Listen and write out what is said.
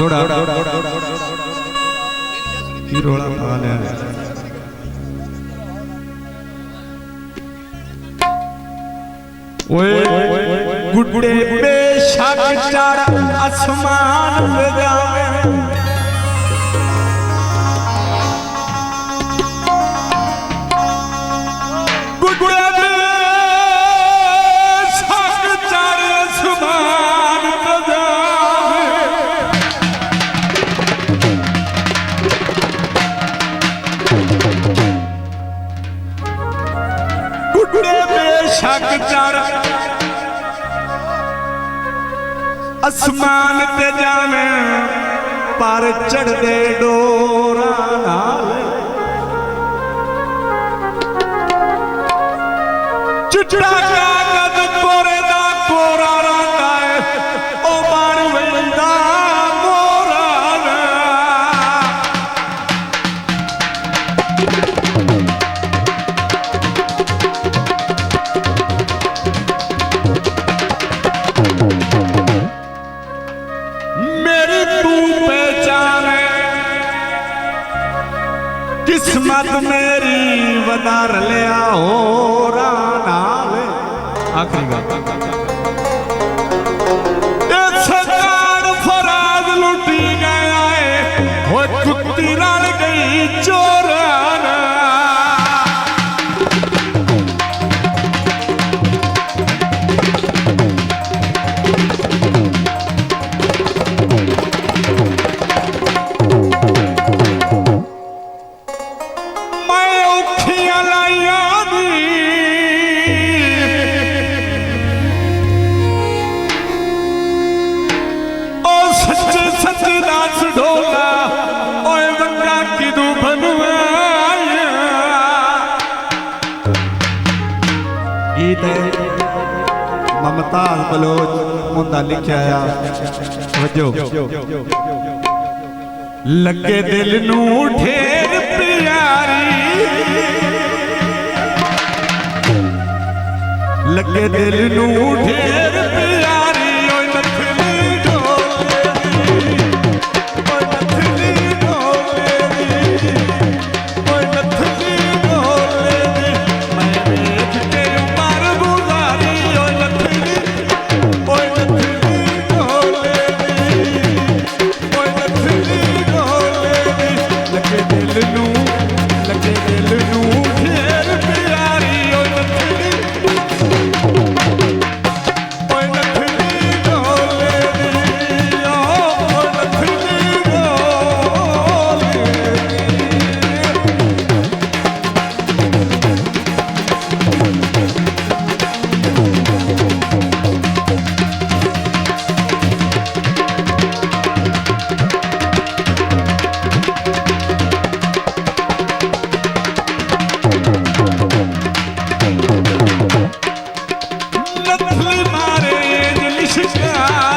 थोड़ा रोड़ा माल है। गुड्डे बेशक चढ़ आसमान पे जावे, गुड्डे बेशक चढ़ आसमान पे जावे, गुड्डे बेशक चढ़ आसमान ते जावे, पर चढ़ दे डोरा नाल चिट्टा कागज कोरे दा कोरा रंगा है, ओ बन वेंदा मोरा किस्मत मेरी वदार लिया हो नाल। आखिरी बात सरकार फराज लुटी गया है, वो कुत्ती रल गई चोराना, ममताज बलोच मुंदा लिखा वजो लगे दिल नू ढेर प्यारी, लगे दिल नू ढेर प्यारी, ओए नथली डोले ओए नथली डोले मैं देख के उमर गुजारी, ओए नथली डोले ओए नथली डोले, लगे दिल नू ढेर प्यारी, ओए नथली मारे दिल शिकार